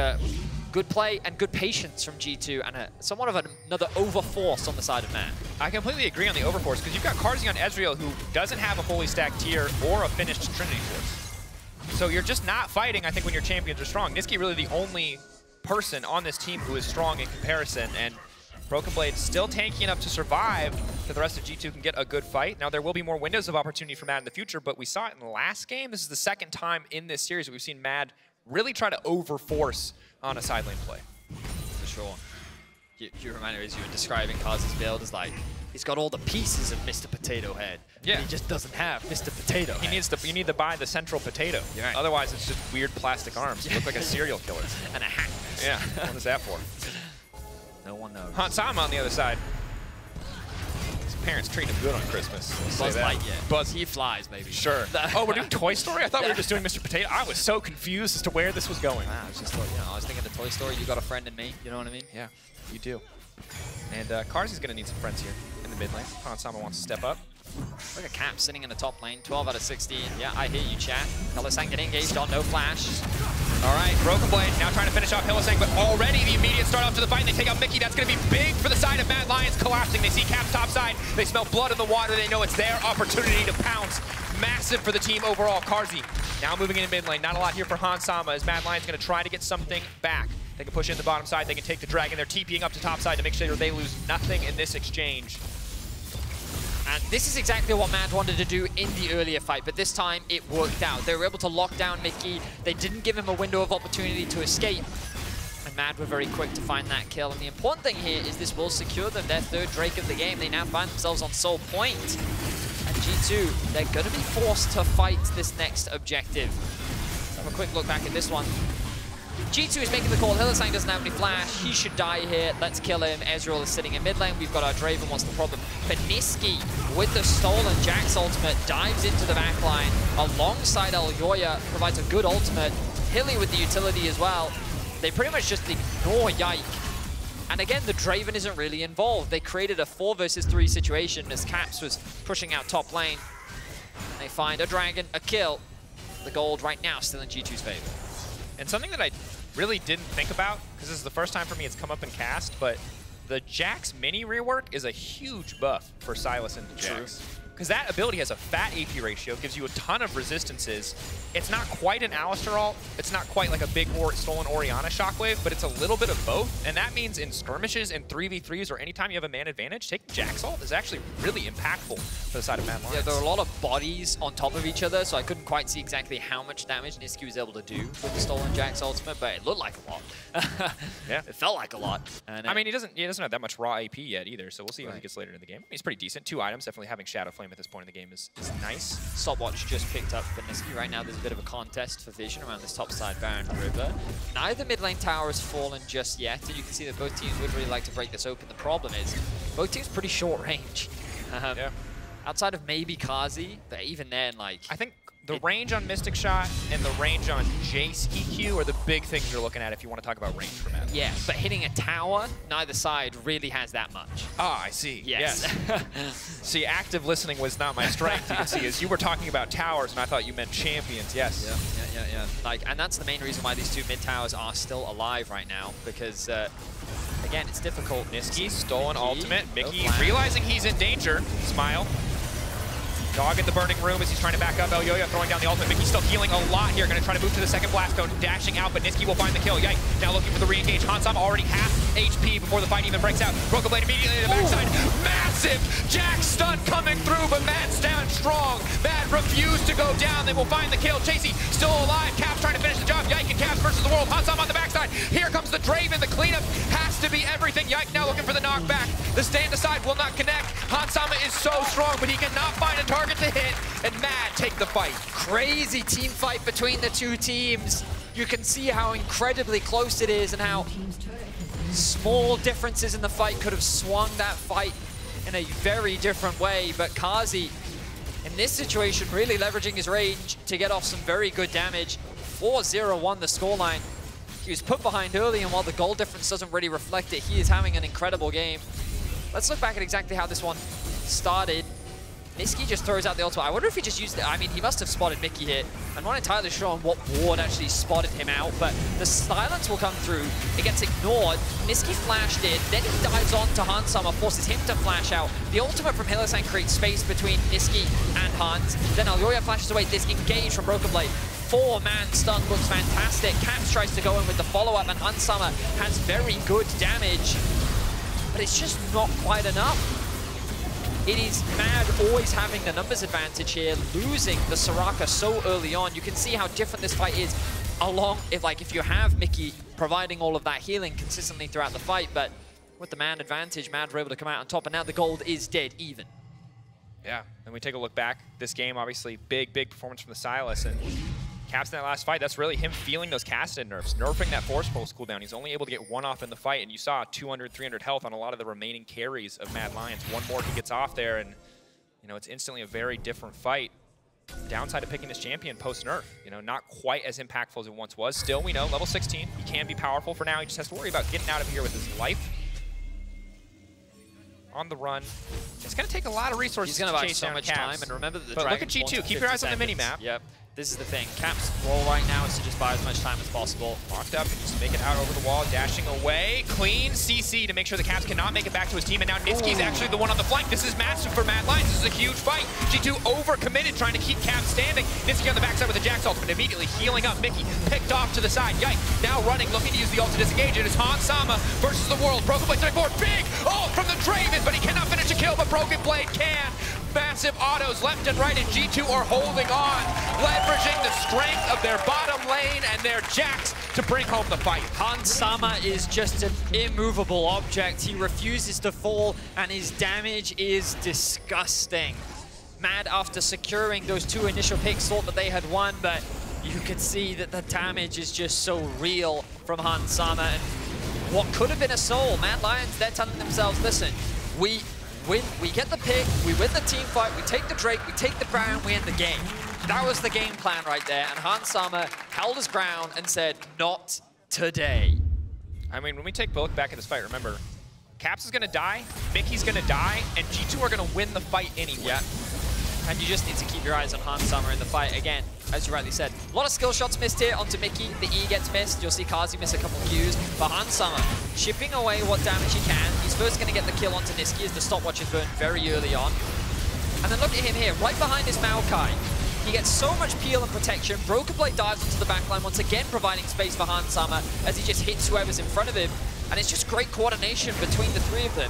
good play and good patience from G2 and somewhat of another overforce on the side of MAD. I completely agree on the overforce because you've got Carzzy on Ezreal who doesn't have a fully stacked tier or a finished Trinity Force. So you're just not fighting, I think, when your champions are strong. Nisqy really the only person on this team who is strong in comparison, and BrokenBlade still tanky enough to survive so the rest of G2 can get a good fight. Now, there will be more windows of opportunity for MAD in the future, but we saw it in the last game. This is the second time in this series that we've seen MAD really try to overforce on a side lane play. For sure. You remind me as you were describing Carzzy's build as like, he's got all the pieces of Mr. Potato Head. Yeah. He just doesn't have Mr. Potato Head. You need to buy the central potato. Right. Otherwise, it's just weird plastic arms. You look like a serial killer. And a hat. Yeah, what is that for? No one knows. Handsama on the other side. parents treat him good on Christmas. Buzz Lightyear. Buzz, he flies, maybe. Sure. Oh, we're doing Toy Story? I thought we were just doing Mr. Potato. I was so confused as to where this was going. I was just, I was thinking of Toy Story. You got a friend in me. You know what I mean? Yeah, you do. And Carzzy's going to need some friends here in the mid lane. Hansama wants to step up. Look at Cap sitting in the top lane, 12 out of 16. Yeah, I hear you, chat. Hylissang getting engaged on, no flash. All right, BrokenBlade now trying to finish off Hylissang, but already the immediate start off to the fight. They take out Mikyx. That's going to be big for the side of MAD Lions collapsing. They see Cap's top side. They smell blood in the water. They know it's their opportunity to pounce. Massive for the team overall. Carzzy now moving into mid lane. Not a lot here for Hansama as MAD Lions going to try to get something back. They can push in the bottom side. They can take the dragon. They're TPing up to top side to make sure they lose nothing in this exchange. And this is exactly what MAD wanted to do in the earlier fight, but this time it worked out. They were able to lock down Mikyx. They didn't give him a window of opportunity to escape. And MAD were very quick to find that kill. And the important thing here is this will secure them their third Drake of the game. They now find themselves on Soul Point. And G2, they're going to be forced to fight this next objective. Let's have a quick look back at this one. G2 is making the call. Hylissang doesn't have any flash. He should die here. Let's kill him. Ezreal is sitting in mid lane. We've got our Draven. What's the problem? But Nisqy, with the stolen Jax ultimate, dives into the back line alongside Elyoya, provides a good ultimate. Hilly with the utility as well. They pretty much just ignore Yike. And again, the Draven isn't really involved. They created a 4 versus 3 situation as Caps was pushing out top lane. And they find a dragon, a kill. The gold right now still in G2's favor. And something that I really didn't think about, because this is the first time for me it's come up in cast, but the Jax mini rework is a huge buff for Sylas into Jax. Because that ability has a fat AP ratio, gives you a ton of resistances. It's not quite an Alistar ult, it's not quite like a big stolen Orianna shockwave, but it's a little bit of both. And that means in skirmishes, in 3v3s, or anytime you have a man advantage, taking Jax ult is actually really impactful for the side of MAD Lions. Yeah, there are a lot of bodies on top of each other, so I couldn't quite see exactly how much damage Nisqy was able to do with the stolen Jax ultimate, but it looked like a lot. Yeah, it felt like a lot. And I mean, he doesn't have that much raw AP yet either, so we'll see how he gets later in the game. He's pretty decent. 2 items, definitely having Shadow Flame at this point in the game is nice. Stopwatch just picked up for Nisqy. Right now there's a bit of a contest for vision around this top side Baron River. Neither mid lane tower has fallen just yet, and you can see that both teams would really like to break this open. The problem is, both teams pretty short range. Yeah. Outside of maybe Carzzy, but even then, like... I think the range on Mystic Shot and the range on Jayce EQ are the big things you're looking at if you want to talk about range for MAD. Yeah, but hitting a tower, neither side really has that much. Ah, I see. Yes. See, active listening was not my strength, you can see, as you were talking about towers, and I thought you meant champions, yes. Yeah. Like, and that's the main reason why these 2 mid towers are still alive right now, because, again, it's difficult. Nisqy, stolen ultimate. Mikyx realizing he's in danger. Smile. Dog in the burning room as he's trying to back up. Elyoya throwing down the ultimate. Mikyx still healing a lot here. Going to try to move to the second blast cone. Dashing out, but Nisqy will find the kill. Yike now looking for the re-engage. Hansama already half HP before the fight even breaks out. BrokenBlade immediately to the backside. Massive Jax stun coming through, but MAD stand strong. MAD refused to go down. They will find the kill. Chasy still alive. Caps trying to finish the job. Yike and Caps versus the world. Hansama on the backside. Here comes the Draven. The cleanup has to be everything. Yike now looking for the knockback. The stand aside will not connect. Hansama is so strong, but he cannot find a target to hit, and MAD take the fight. Crazy team fight between the 2 teams. You can see how incredibly close it is and how small differences in the fight could have swung that fight in a very different way. But Carzzy, in this situation, really leveraging his range to get off some very good damage. 4-0-1 the scoreline. He was put behind early, and while the goal difference doesn't really reflect it, he is having an incredible game. Let's look back at exactly how this one started. Nisqy just throws out the ultimate. I wonder if he just used it. I mean, he must have spotted Mikyx here. I'm not entirely sure on what ward actually spotted him out, but the silence will come through. It gets ignored. Nisqy flashed in, then he dives on to Hansama, forces him to flash out. The ultimate from Hylissang creates space between Nisqy and Hans. Then Elyoya flashes away. This engage from BrokenBlade. 4-man stun looks fantastic. Caps tries to go in with the follow-up, and Hansama has very good damage, but it's just not quite enough. It is MAD always having the numbers advantage here, losing the Soraka so early on. You can see how different this fight is if you have Mikyx providing all of that healing consistently throughout the fight, but with the man advantage, MAD were able to come out on top, and now the gold is dead even. Yeah, and we take a look back. This game, obviously, big performance from the Sylas, and Caps in that last fight, that's really him feeling those Kasssadin nerfs, nerfing that Force Pulse cooldown. He's only able to get one off in the fight, and you saw 200, 300 health on a lot of the remaining carries of MAD Lions. One more he gets off there, and you know, it's instantly a very different fight. Downside of picking this champion post-nerf, you know, not quite as impactful as it once was. Still, we know, level 16, he can be powerful for now. He just has to worry about getting out of here with his life. On the run. It's going to take a lot of resources to chase down Caps. Time, and remember that the but look at G2, keep your eyes on the mini-map. Yep. This is the thing. Caps' role right now is to just buy as much time as possible. Locked up and just make it out over the wall, dashing away. Clean CC to make sure the Caps cannot make it back to his team. And now Nisqy's actually the one on the flank. This is massive for MAD Lions. This is a huge fight. G2 overcommitted, trying to keep Caps standing. Nisqy on the backside with the Jax ultimate, immediately healing up. Mikyx picked off to the side. Yike now running, looking to use the ult to disengage. It is Hansama versus the world. BrokenBlade straight forward. Big ult from the Draven, but he cannot finish a kill, but BrokenBlade can. Massive autos left and right, and G2 are holding on, leveraging the strength of their bottom lane and their Jax to bring home the fight. Hansama is just an immovable object. He refuses to fall, and his damage is disgusting. MAD, after securing those 2 initial picks, thought that they had won, but you could see that the damage is just so real from Hansama. And what could have been a soul, MAD Lions, they're telling themselves, listen, we get the pick, we win the team fight, we take the Drake, we take the Baron, we end the game. That was the game plan right there, and Hansama held his ground and said, not today. I mean, when we take a look back at this fight, remember, Caps is going to die, Mikyx's going to die, and G2 are going to win the fight anyway. Yeah. And you just need to keep your eyes on Hansama in the fight. Again, as you rightly said, a lot of skill shots missed here onto Mikyx. The E gets missed. You'll see Carzzy miss a couple Qs. But Hansama, chipping away what damage he can. He's first going to get the kill onto Nisqy as the stopwatch is burned very early on. And then look at him here, right behind his Maokai. He gets so much peel and protection. BrokenBlade dives into the backline, once again providing space for Hansama as he just hits whoever's in front of him. And it's just great coordination between the 3 of them.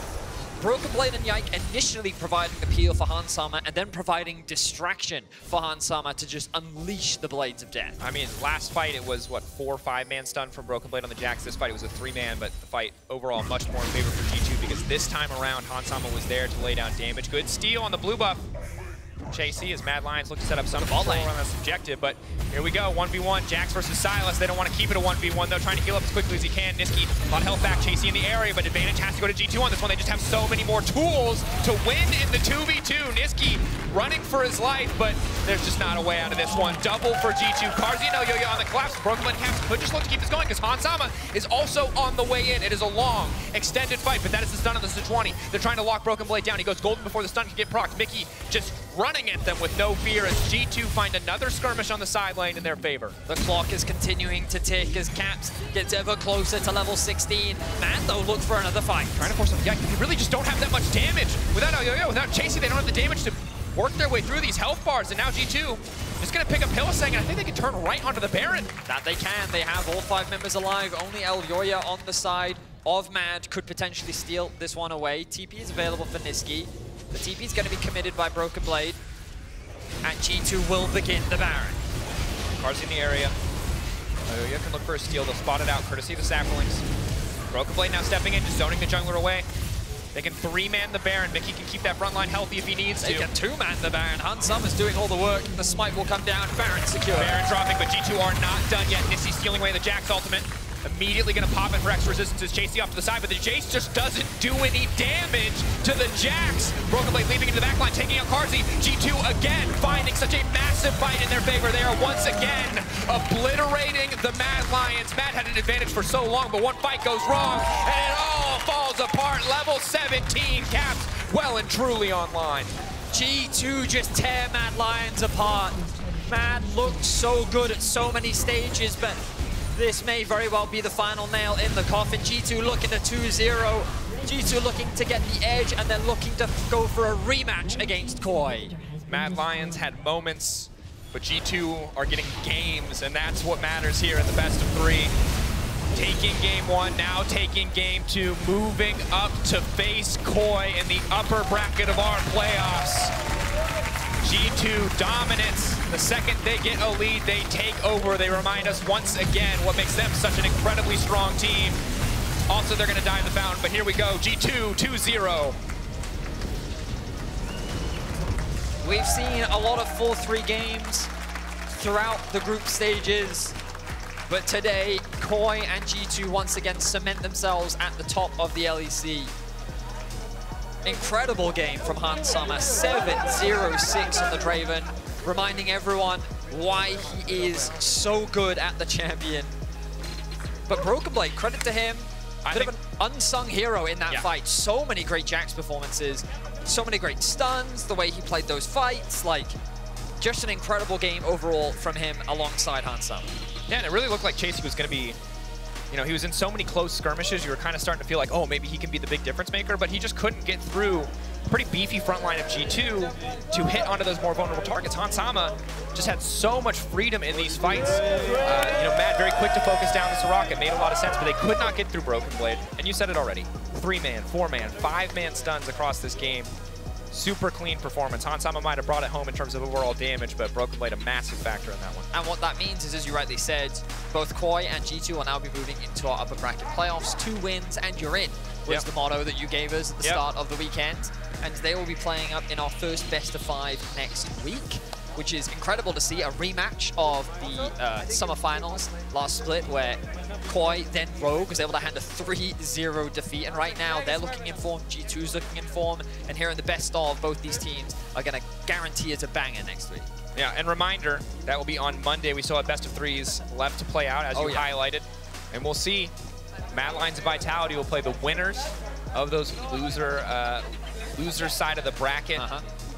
BrokenBlade and Yike initially providing the peel for Hansama and then providing distraction for Hansama to just unleash the Blades of Death. I mean, last fight it was, what, 4 or 5-man stun from BrokenBlade on the Jax. This fight it was a 3-man, but the fight overall much more in favor for G2 because this time around Hansama was there to lay down damage. Good steal on the blue buff. Chasy as MAD Lions look to set up some control on this objective, but here we go, 1v1, Jax versus Sylas. They don't want to keep it a 1v1 though, trying to heal up as quickly as he can. Nisqy, a lot of health back, Chasy in the area, but advantage has to go to G2 on this one. They just have so many more tools to win in the 2v2. Nisqy running for his life, but there's just not a way out of this one. Double for G2. Carzzy and Elyoya on the collapse. BrokenBlade Caps could just look to keep this going because Hansama is also on the way in. It is a long, extended fight, but that is the stun on the Sejuani. They're trying to lock BrokenBlade down. He goes golden before the stun can get procced. Mikyx just running at them with no fear as G2 find another skirmish on the side lane in their favor. The clock is continuing to tick as Caps gets ever closer to level 16. MAD, though, look for another fight. Trying to force them. Yeah, they really just don't have that much damage. Without Elyoya, without Chasy, they don't have the damage to work their way through these health bars. And now G2 is going to pick up Hylissang, and I think they can turn right onto the Baron. That they can. They have all 5 members alive. Only Elyoya on the side of MAD could potentially steal this one away. TP is available for Nisqy. The TP is going to be committed by BrokenBlade. And G2 will begin the Baron. Carzzy in the area. Elyoya can look for a steal. They'll spot it out, courtesy of the Saplings. BrokenBlade now stepping in, just zoning the jungler away. They can 3-man the Baron. Mikyx can keep that front line healthy if he needs to. They can 2-man the Baron. Hansama's doing all the work. The smite will come down. Baron secure. Baron dropping, but G2 are not done yet. Nisqy stealing away the Jax ultimate. Immediately going to pop in for extra resistance as Chasy off to the side, but the Jayce just doesn't do any damage to the Jax. BrokenBlade leaving into the backline, taking out Carzzy. G2 again finding such a massive fight in their favor. They are once again obliterating the MAD Lions. MAD had an advantage for so long, but one fight goes wrong, and it all falls apart. Level 17 Caps well and truly online. G2 just tear MAD Lions apart. MAD looked so good at so many stages, but this may very well be the final nail in the coffin. G2 looking to 2-0. G2 looking to get the edge and then looking to go for a rematch against Koi. MAD Lions had moments, but G2 are getting games, and that's what matters here in the best of 3. Taking game 1, now taking game 2, moving up to face Koi in the upper bracket of our playoffs. G2 dominance. The second they get a lead, they take over. They remind us once again what makes them such an incredibly strong team. Also, they're going to dive the fountain, but here we go. G2, 2-0. We've seen a lot of 4-3 games throughout the group stages. But today, Koi and G2 once again cement themselves at the top of the LEC. Incredible game from Hansama, 7-0-6 on the Draven, reminding everyone why he is so good at the champion. But BrokenBlade, credit to him, bit of an unsung hero in that fight. So many great Jax performances, so many great stuns, the way he played those fights, like, just an incredible game overall from him alongside Hansama. Yeah, and it really looked like Chasy was going to be, you know, he was in so many close skirmishes, you were kind of starting to feel like, oh, maybe he can be the big difference maker, but he just couldn't get through a pretty beefy front line of G2 to hit onto those more vulnerable targets. Hansama just had so much freedom in these fights. You know, MAD very quick to focus down the Soraka. It made a lot of sense, but they could not get through BrokenBlade. And you said it already. 3-man, 4-man, 5-man stuns across this game. Super clean performance. Hansama might have brought it home in terms of overall damage, but BrokenBlade a massive factor in that one. And what that means is, as you rightly said, both Koi and G2 will now be moving into our upper bracket playoffs. 2 wins and you're in was the motto that you gave us at the start of the weekend. And they will be playing up in our first best of 5 next week, which is incredible to see. A rematch of the summer finals last split, where Koi, then Rogue, was able to hand a 3-0 defeat. And right now, they're looking in form, G2's looking in form, and here in the best of, both these teams are going to guarantee us a banger next week. Yeah, and reminder, that will be on Monday. We still have best of 3s left to play out, as you highlighted. And we'll see. MAD Lions and Vitality will play the winners of those loser side of the bracket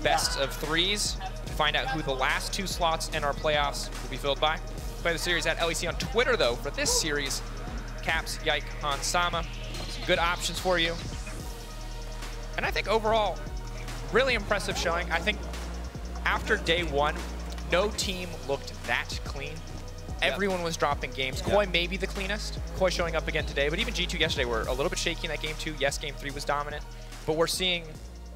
best of 3s to find out who the last 2 slots in our playoffs will be filled by. Play the series at LEC on Twitter, though, for this series. Caps, Yike, Hansama. Some good options for you. And I think overall, really impressive showing. I think after day 1, no team looked that clean. Everyone was dropping games. Koi may be the cleanest. Koi showing up again today, but even G2 yesterday were a little bit shaky in that game 2. Yes, game 3 was dominant, but we're seeing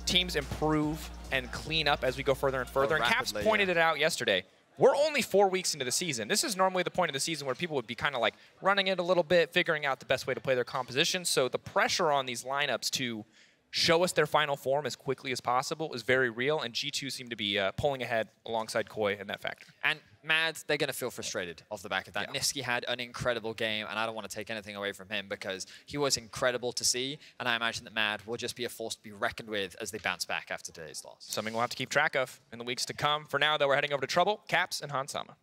teams improve and clean up as we go further and further. And Caps pointed it out yesterday. We're only 4 weeks into the season. This is normally the point of the season where people would be kind of like running it a little bit, figuring out the best way to play their composition. So the pressure on these lineups to show us their final form as quickly as possible is very real, and G2 seem to be pulling ahead alongside Koi in that factor. And MAD, they're going to feel frustrated off the back of that. Nisqy had an incredible game, and I don't want to take anything away from him because he was incredible to see, and I imagine that MAD will just be a force to be reckoned with as they bounce back after today's loss. Something we'll have to keep track of in the weeks to come. For now, though, we're heading over to Trouble, Caps, and Hansama.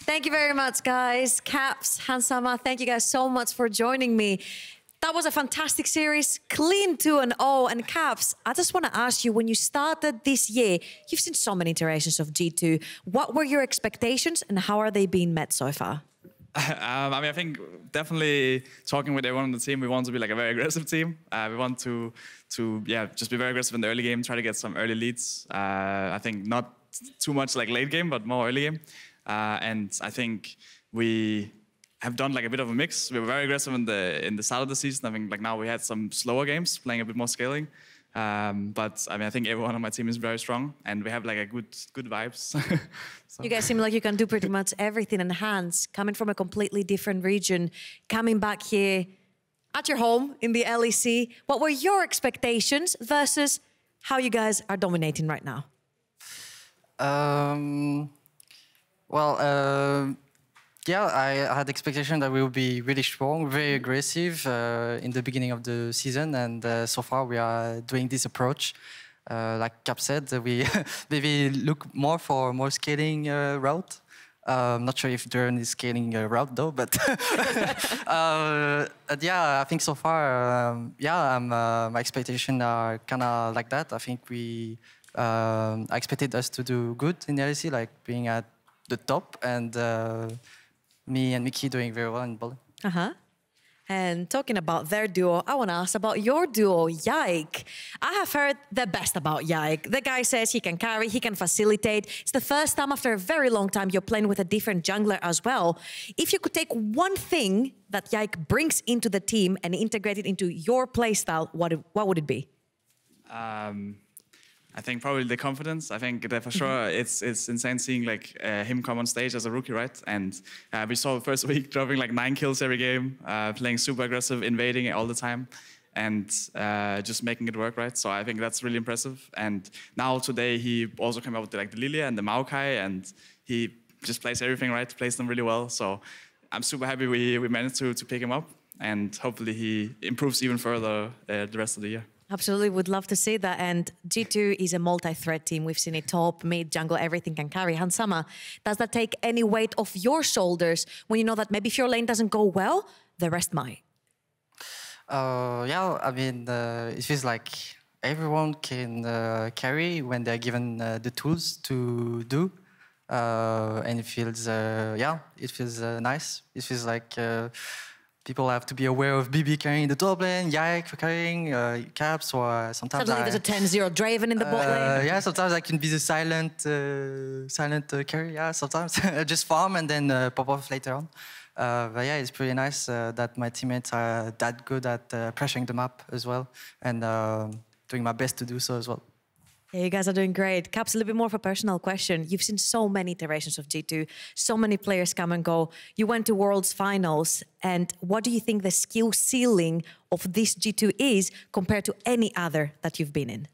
Thank you very much, guys. Caps, Hansama, thank you guys so much for joining me. That was a fantastic series, clean 2-0. And Caps, I just want to ask you, when you started this year, you've seen so many iterations of G2. What were your expectations and how are they being met so far? I mean, I think definitely talking with everyone on the team, we want to be like a very aggressive team. We want to just be very aggressive in the early game, try to get some early leads. I think not too much like late game, but more early game. And I think we have done like a bit of a mix. We were very aggressive in the start of the season. I think like now we had some slower games, playing a bit more scaling. But I mean, I think everyone on my team is very strong, and we have like a good vibes. So. You guys seem like you can do pretty much everything. And Hans, coming from a completely different region, coming back here at your home in the LEC, what were your expectations versus how you guys are dominating right now? Yeah, I had expectation that we would be really strong, very aggressive in the beginning of the season, and so far we are doing this approach. Like Cap said, we maybe look more for more scaling route. I'm not sure if Draven is scaling route though, but yeah, I think so far, my expectations are kind of like that. I think I expected us to do good in the LEC, like being at the top, and me and Mikyx doing very well in bowling. And talking about their duo, I want to ask about your duo, Yike. I have heard the best about Yike. The guy says he can carry, he can facilitate. It's the first time after a very long time you're playing with a different jungler as well. If you could take one thing that Yike brings into the team and integrate it into your playstyle, what would it be? I think probably the confidence. I think that for sure it's insane seeing like him come on stage as a rookie, right? And we saw the first week dropping like 9 kills every game, playing super aggressive, invading all the time. and just making it work, right? So I think that's really impressive. And now today he also came up with like the Lilia and the Maokai, and he just plays everything right, plays them really well. So I'm super happy we managed to pick him up, and hopefully he improves even further the rest of the year. Absolutely, would love to see that. And G2 is a multi-threat team. We've seen it top, mid, jungle, everything can carry. Hansama, does that take any weight off your shoulders when you know that maybe if your lane doesn't go well, the rest might? Yeah, I mean, it feels like everyone can carry when they're given the tools to do. And it feels, yeah, it feels nice. It feels like people have to be aware of BB carrying the top lane, Yike carrying caps, or sometimes Suddenly there's a 10-0 Draven in the bot lane. Yeah, sometimes I can be the silent carry. Yeah, sometimes just farm and then pop off later on. But yeah, it's pretty nice that my teammates are that good at pressuring the map as well, and doing my best to do so as well. Yeah, you guys are doing great. Caps, a little bit more of a personal question. You've seen so many iterations of G2, so many players come and go. You went to Worlds Finals, and what do you think the skill ceiling of this G2 is compared to any other that you've been in?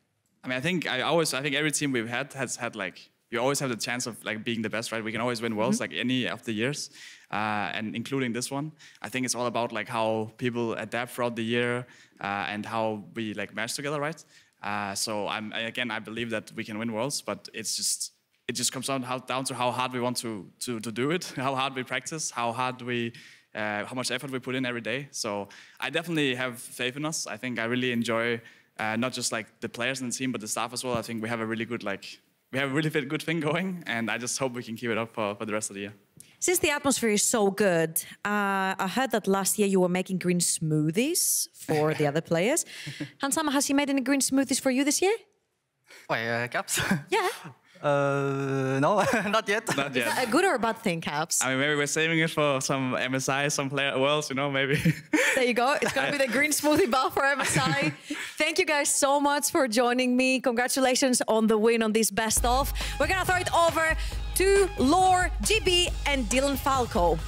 I mean, I think every team we've had has had like, you always have the chance of like being the best, right? We can always win Worlds like any of the years, and including this one. I think it's all about like how people adapt throughout the year and how we like mesh together, right? So I believe that we can win Worlds, but it just comes down to how hard we want to do it, how hard we practice, how much effort we put in every day. So I definitely have faith in us. I think I really enjoy not just like the players in the team, but the staff as well. I think we have a really good good thing going, and I just hope we can keep it up for the rest of the year. Since the atmosphere is so good, I heard that last year you were making green smoothies for the other players. Hansama, has he made any green smoothies for you this year? Wait, Caps? Yeah. No, not yet. Not yet. Is that a good or a bad thing, Caps? I mean, maybe we're saving it for some MSI, some player Worlds, you know, maybe. There you go. It's going to be the green smoothie bar for MSI. Thank you guys so much for joining me. Congratulations on the win on this best of. We're going to throw it over to Laure, GB, and Dylan Falco.